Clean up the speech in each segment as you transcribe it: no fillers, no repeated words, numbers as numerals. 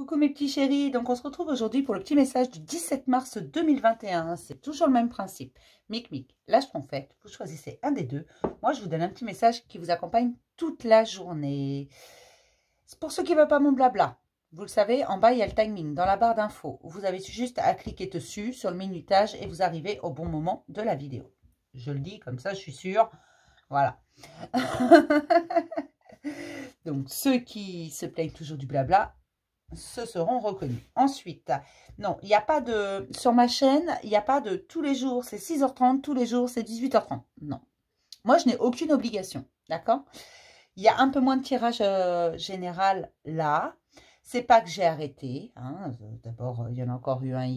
Coucou mes petits chéris, donc on se retrouve aujourd'hui pour le petit message du 17 mars 2021. C'est toujours le même principe. Mic, lâche ton fait, vous choisissez un des deux. Moi, je vous donne un petit message qui vous accompagne toute la journée. C'est pour ceux qui ne veulent pas mon blabla. Vous le savez, en bas, il y a le timing dans la barre d'infos. Vous avez juste à cliquer dessus sur le minutage et vous arrivez au bon moment de la vidéo. Je le dis comme ça, je suis sûre. Voilà. Donc, ceux qui se plaignent toujours du blabla, se seront reconnus. Ensuite, non, il n'y a pas de... Sur ma chaîne, il n'y a pas de tous les jours, c'est 6h30, tous les jours, c'est 18h30. Non. Moi, je n'ai aucune obligation. D'accord? Il y a un peu moins de tirage général là. C'est pas que j'ai arrêté. Hein. D'abord, il y en a encore eu un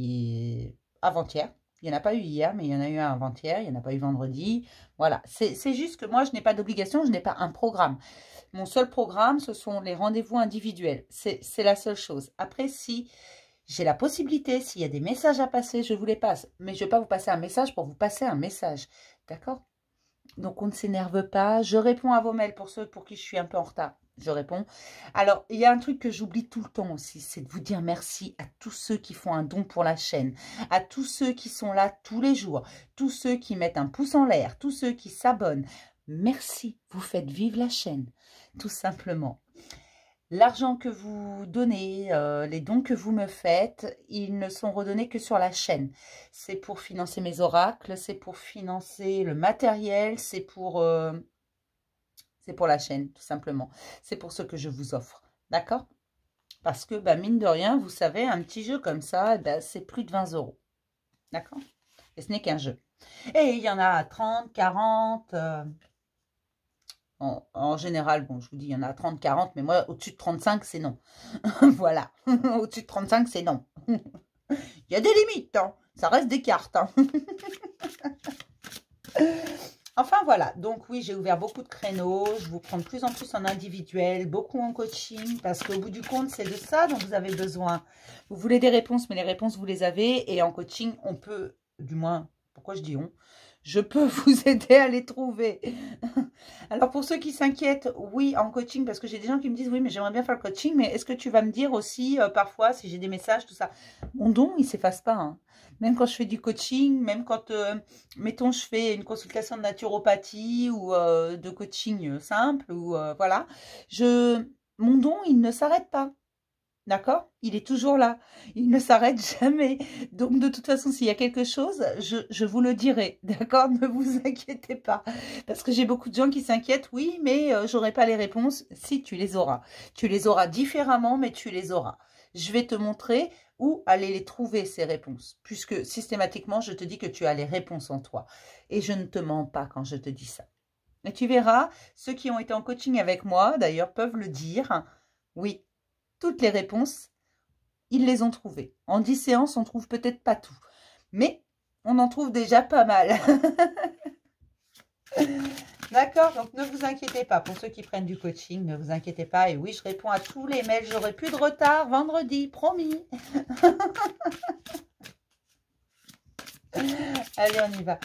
avant-hier. Il n'y en a pas eu hier, mais il y en a eu un avant-hier. Il n'y en a pas eu vendredi. Voilà. C'est juste que moi, je n'ai pas d'obligation. Je n'ai pas un programme. Mon seul programme, ce sont les rendez-vous individuels. C'est la seule chose. Après, si j'ai la possibilité, s'il y a des messages à passer, je vous les passe. Mais je ne vais pas vous passer un message pour vous passer un message. D'accord? Donc, on ne s'énerve pas. Je réponds à vos mails pour ceux pour qui je suis un peu en retard. Je réponds. Alors, il y a un truc que j'oublie tout le temps aussi, c'est de vous dire merci à tous ceux qui font un don pour la chaîne, à tous ceux qui sont là tous les jours, tous ceux qui mettent un pouce en l'air, tous ceux qui s'abonnent. Merci, vous faites vivre la chaîne, tout simplement. L'argent que vous donnez, les dons que vous me faites, ils ne sont redonnés que sur la chaîne. C'est pour financer mes oracles, c'est pour financer le matériel, c'est pour la chaîne, tout simplement. C'est pour ce que je vous offre, d'accord? Parce que, bah, mine de rien, vous savez, un petit jeu comme ça, bah, c'est plus de 20 €, d'accord? Et ce n'est qu'un jeu. Et il y en a à 30, 40... En général, bon, je vous dis, il y en a 30, 40, mais moi, au-dessus de 35, c'est non. Voilà. Au-dessus de 35, c'est non. Il y a des limites, hein. Ça reste des cartes, hein. Enfin, voilà. Donc, oui, j'ai ouvert beaucoup de créneaux. Je vous prends de plus en plus en individuel, beaucoup en coaching, parce qu'au bout du compte, c'est de ça dont vous avez besoin. Vous voulez des réponses, mais les réponses, vous les avez. Et en coaching, on peut, du moins, pourquoi je dis on? Je peux vous aider à les trouver. Alors, pour ceux qui s'inquiètent, oui, en coaching, parce que j'ai des gens qui me disent, oui, mais j'aimerais bien faire le coaching, mais est-ce que tu vas me dire aussi, parfois, si j'ai des messages, tout ça? Mon don, il ne s'efface pas. Hein. Même quand je fais du coaching, même quand, mettons, je fais une consultation de naturopathie ou de coaching simple, ou voilà, mon don, il ne s'arrête pas. D'accord? Il est toujours là. Il ne s'arrête jamais. Donc, de toute façon, s'il y a quelque chose, je vous le dirai. D'accord? Ne vous inquiétez pas. Parce que j'ai beaucoup de gens qui s'inquiètent. Oui, mais j'aurai pas les réponses. Si, tu les auras. Tu les auras différemment, mais tu les auras. Je vais te montrer où aller les trouver, ces réponses. Puisque, systématiquement, je te dis que tu as les réponses en toi. Et je ne te mens pas quand je te dis ça. Et tu verras, ceux qui ont été en coaching avec moi, d'ailleurs, peuvent le dire. Oui. Toutes les réponses, ils les ont trouvées. En 10 séances, on trouve peut-être pas tout. Mais on en trouve déjà pas mal. D'accord? Donc, ne vous inquiétez pas. Pour ceux qui prennent du coaching, ne vous inquiétez pas. Et oui, je réponds à tous les mails. J'aurai plus de retard vendredi. Promis. Allez, on y va.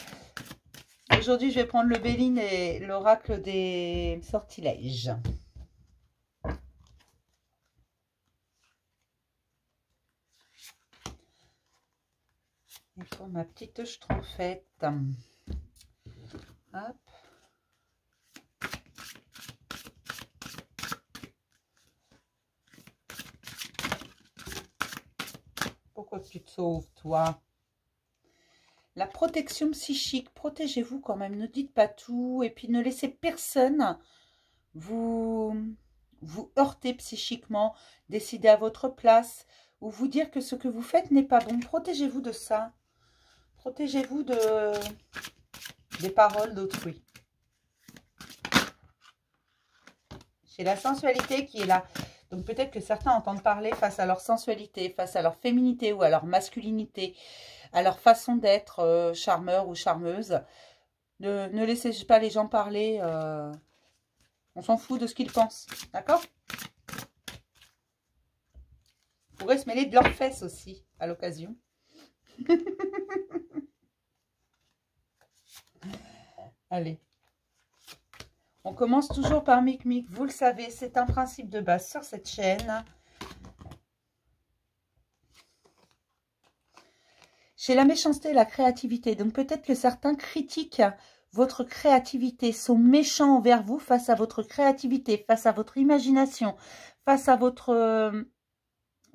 Aujourd'hui, je vais prendre le Béline et l'oracle des sortilèges. Et pour ma petite schtroumpfette. Hop. Pourquoi tu te sauves, toi? La protection psychique. Protégez-vous quand même. Ne dites pas tout. Et puis, ne laissez personne vous heurter psychiquement, décider à votre place ou vous dire que ce que vous faites n'est pas bon. Protégez-vous de ça. Protégez-vous des paroles d'autrui. J'ai la sensualité qui est là. Donc peut-être que certains entendent parler face à leur sensualité, face à leur féminité ou à leur masculinité, à leur façon d'être charmeur ou charmeuse. Ne laissez pas les gens parler. On s'en fout de ce qu'ils pensent. D'accord? Vous pourrez se mêler de leurs fesses aussi, à l'occasion. Allez. On commence toujours par Mic. Vous le savez, c'est un principe de base sur cette chaîne. J'ai la méchanceté et la créativité. Donc peut-être que certains critiquent votre créativité, sont méchants envers vous face à votre créativité, face à votre imagination, face à votre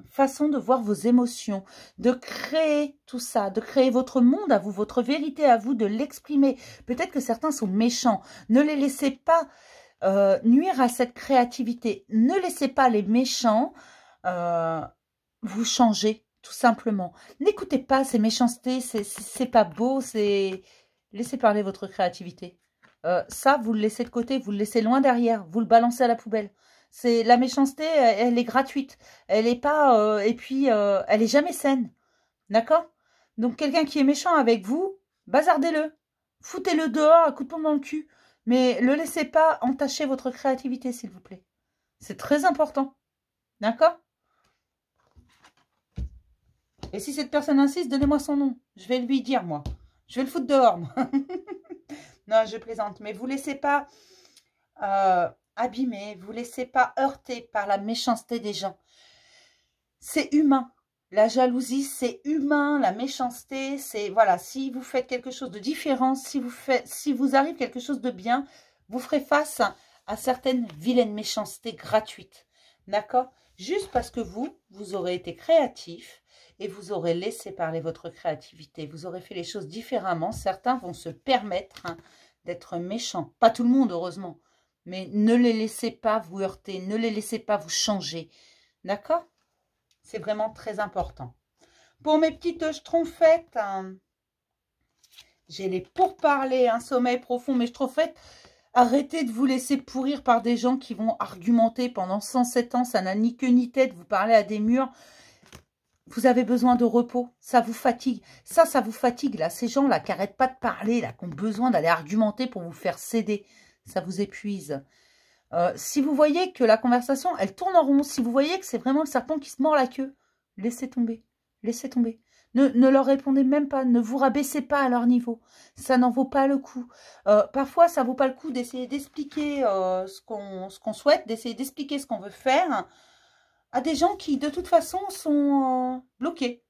façon de voir vos émotions, de créer tout ça, de créer votre monde à vous, votre vérité à vous, de l'exprimer. Peut-être que certains sont méchants. Ne les laissez pas nuire à cette créativité. Ne laissez pas les méchants vous changer, tout simplement. N'écoutez pas ces méchancetés, c'est pas beau, c'est... Laissez parler votre créativité. Ça, vous le laissez de côté, vous le laissez loin derrière, vous le balancez à la poubelle. C'est la méchanceté, elle est gratuite. Elle est pas... et puis, elle est jamais saine. D'accord? Donc, quelqu'un qui est méchant avec vous, bazardez-le. Foutez-le dehors à coups de poing dans le cul. Mais ne laissez pas entacher votre créativité, s'il vous plaît. C'est très important. D'accord? Et si cette personne insiste, donnez-moi son nom. Je vais lui dire, moi. Je vais le foutre dehors, moi. Non, je plaisante. Mais vous ne laissez pas abîmer. Vous ne laissez pas heurter par la méchanceté des gens. C'est humain. La jalousie, c'est humain. La méchanceté, c'est... Voilà, si vous faites quelque chose de différent, si vous arrive quelque chose de bien, vous ferez face à certaines vilaines méchancetés gratuites. D'accord? Juste parce que vous aurez été créatif et vous aurez laissé parler votre créativité. Vous aurez fait les choses différemment. Certains vont se permettre d'être méchants. Pas tout le monde, heureusement. Mais ne les laissez pas vous heurter. Ne les laissez pas vous changer. D'accord? C'est vraiment très important. Pour mes petites schtroumpfettes, j'ai les pourparlers, un sommeil profond, mes schtroumpfettes. Arrêtez de vous laisser pourrir par des gens qui vont argumenter pendant 107 ans. Ça n'a ni queue ni tête. Vous parlez à des murs. Vous avez besoin de repos. Ça vous fatigue. Ça vous fatigue, là. Ces gens-là qui n'arrêtent pas de parler, là, qui ont besoin d'aller argumenter pour vous faire céder. Ça vous épuise. Si vous voyez que la conversation, elle tourne en rond, si vous voyez que c'est vraiment le serpent qui se mord la queue, laissez tomber. Laissez tomber. Ne leur répondez même pas. Ne vous rabaissez pas à leur niveau. Ça n'en vaut pas le coup. Parfois, ça ne vaut pas le coup d'essayer d'expliquer ce qu'on souhaite, d'essayer d'expliquer ce qu'on veut faire à des gens qui, de toute façon, sont bloqués.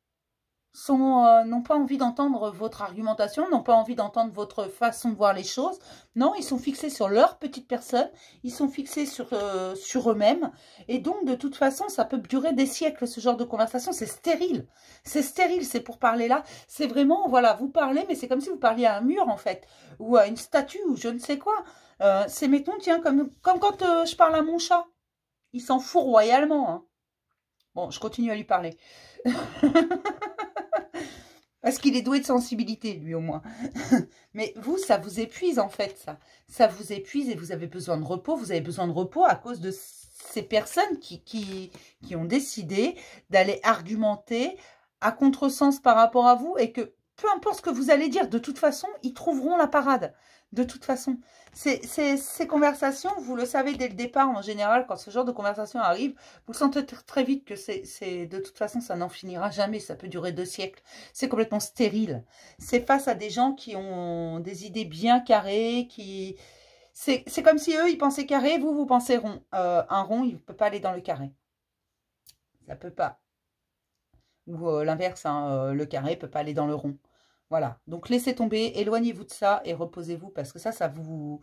N'ont pas envie d'entendre votre argumentation, n'ont pas envie d'entendre votre façon de voir les choses. Non, ils sont fixés sur leur petite personne, ils sont fixés sur eux-mêmes. Et donc, de toute façon, ça peut durer des siècles, ce genre de conversation. C'est stérile. C'est stérile, c'est pour parler là. C'est vraiment, voilà, vous parlez, mais c'est comme si vous parliez à un mur, en fait. Ou à une statue, ou je ne sais quoi. C'est, mettons, tiens, comme quand je parle à mon chat. Il s'en fout royalement, hein. Bon, je continue à lui parler. Parce qu'il est doué de sensibilité, lui, au moins. Mais vous, ça vous épuise, en fait, ça. Ça vous épuise et vous avez besoin de repos. Vous avez besoin de repos à cause de ces personnes qui ont décidé d'aller argumenter à contresens par rapport à vous et que, peu importe ce que vous allez dire, de toute façon, ils trouveront la parade. De toute façon, ces conversations, vous le savez dès le départ, en général, quand ce genre de conversation arrive, vous le sentez très vite que de toute façon, ça n'en finira jamais, ça peut durer 2 siècles. C'est complètement stérile. C'est face à des gens qui ont des idées bien carrées, c'est comme si eux, ils pensaient carré, vous pensez rond. Un rond, il ne peut pas aller dans le carré. Ça ne peut pas. Ou l'inverse, hein, le carré ne peut pas aller dans le rond. Voilà, donc laissez tomber, éloignez-vous de ça et reposez-vous parce que ça vous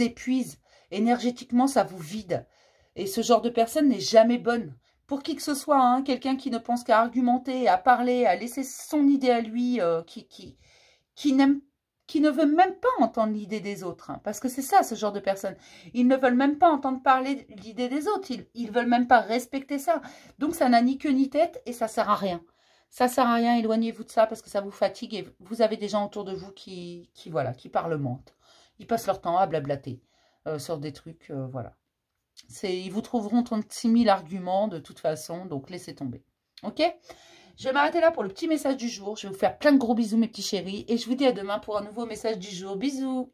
épuise. Énergétiquement, ça vous vide. Et ce genre de personne n'est jamais bonne. Pour qui que ce soit, hein, quelqu'un qui ne pense qu'à argumenter, à parler, à laisser son idée à lui, qui ne veut même pas entendre l'idée des autres. Hein, parce que c'est ça, ce genre de personnes. Ils ne veulent même pas entendre parler l'idée des autres. Ils ne veulent même pas respecter ça. Donc, ça n'a ni queue ni tête et ça ne sert à rien. Ça ne sert à rien, éloignez-vous de ça parce que ça vous fatigue et vous avez des gens autour de vous qui parlementent. Ils passent leur temps à blablater sur des trucs, voilà. Ils vous trouveront 36 000 arguments de toute façon, donc laissez tomber. Ok? Je vais m'arrêter là pour le petit message du jour. Je vais vous faire plein de gros bisous mes petits chéris et je vous dis à demain pour un nouveau message du jour. Bisous!